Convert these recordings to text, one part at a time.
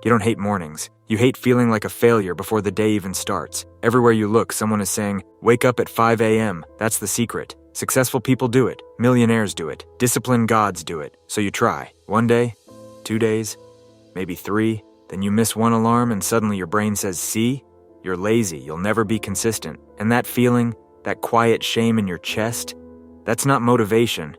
You don't hate mornings. You hate feeling like a failure before the day even starts. Everywhere you look, someone is saying, wake up at 5 a.m. That's the secret. Successful people do it. Millionaires do it. Disciplined gods do it. So you try. 1 day, 2 days, maybe 3. Then you miss one alarm and suddenly your brain says, see? You're lazy. You'll never be consistent. And that feeling, that quiet shame in your chest, that's not motivation.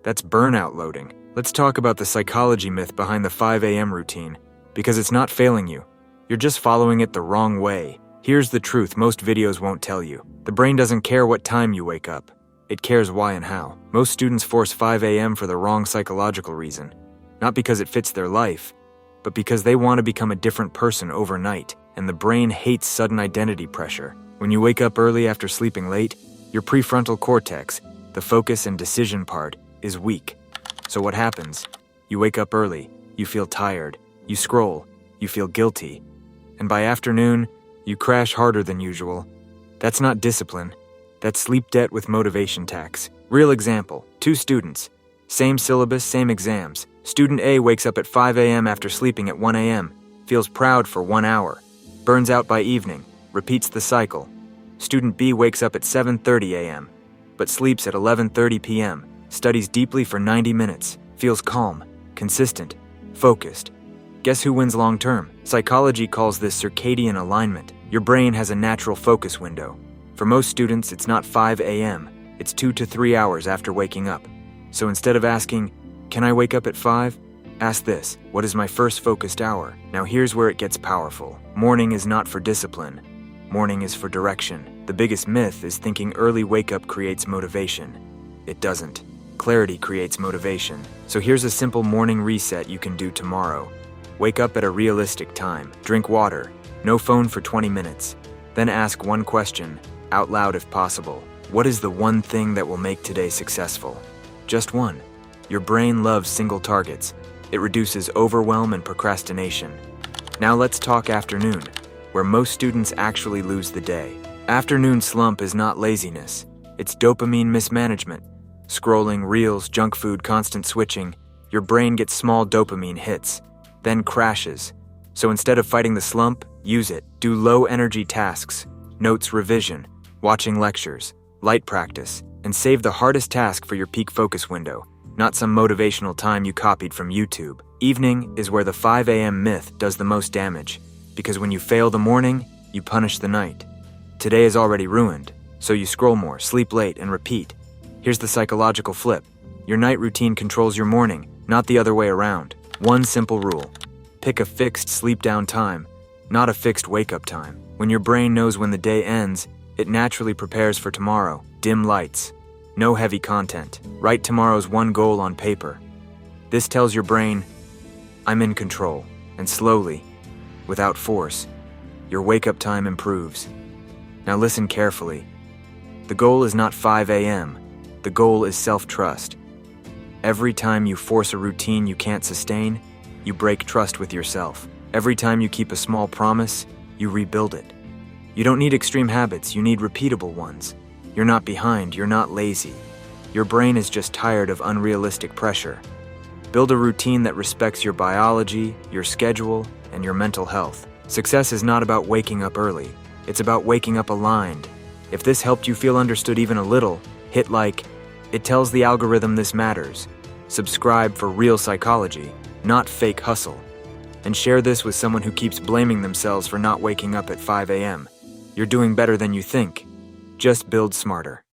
That's burnout loading. Let's talk about the psychology myth behind the 5 a.m. routine. Because it's not failing you. You're just following it the wrong way. Here's the truth most videos won't tell you. The brain doesn't care what time you wake up. It cares why and how. Most students force 5 a.m. for the wrong psychological reason. Not because it fits their life, but because they want to become a different person overnight. And the brain hates sudden identity pressure. When you wake up early after sleeping late, your prefrontal cortex, the focus and decision part, is weak. So what happens? You wake up early, you feel tired, you scroll, you feel guilty, and by afternoon, you crash harder than usual. That's not discipline. That's sleep debt with motivation tax. Real example, 2 students. Same syllabus, same exams. Student A wakes up at 5 a.m. after sleeping at 1 a.m., feels proud for 1 hour, burns out by evening, repeats the cycle. Student B wakes up at 7:30 a.m., but sleeps at 11:30 p.m., studies deeply for 90 minutes, feels calm, consistent, focused. Guess who wins long term? Psychology calls this circadian alignment. Your brain has a natural focus window. For most students, it's not 5 a.m., it's 2 to 3 hours after waking up. So instead of asking, can I wake up at 5? Ask this, what is my first focused hour? Now here's where it gets powerful. Morning is not for discipline. Morning is for direction. The biggest myth is thinking early wake-up creates motivation. It doesn't. Clarity creates motivation. So here's a simple morning reset you can do tomorrow. Wake up at a realistic time. Drink water. No phone for 20 minutes. Then ask one question, out loud if possible. What is the one thing that will make today successful? Just one. Your brain loves single targets. It reduces overwhelm and procrastination. Now let's talk afternoon, where most students actually lose the day. Afternoon slump is not laziness. It's dopamine mismanagement. Scrolling, reels, junk food, constant switching, your brain gets small dopamine hits, then crashes. So instead of fighting the slump, use it. Do low-energy tasks, notes revision, watching lectures, light practice, and save the hardest task for your peak focus window, not some motivational time you copied from YouTube. Evening is where the 5 a.m. myth does the most damage, because when you fail the morning, you punish the night. Today is already ruined, so you scroll more, sleep late, and repeat. Here's the psychological flip. Your night routine controls your morning, not the other way around. One simple rule. Pick a fixed sleep down time, not a fixed wake-up time. When your brain knows when the day ends, it naturally prepares for tomorrow. Dim lights. No heavy content. Write tomorrow's one goal on paper. This tells your brain, I'm in control. And slowly, without force, your wake-up time improves. Now listen carefully. The goal is not 5 a.m. The goal is self-trust. Every time you force a routine you can't sustain, you break trust with yourself. Every time you keep a small promise, you rebuild it. You don't need extreme habits, you need repeatable ones. You're not behind, you're not lazy. Your brain is just tired of unrealistic pressure. Build a routine that respects your biology, your schedule, and your mental health. Success is not about waking up early. It's about waking up aligned. If this helped you feel understood even a little, hit like. It tells the algorithm this matters. Subscribe for real psychology, not fake hustle. And share this with someone who keeps blaming themselves for not waking up at 5 a.m. You're doing better than you think. Just build smarter.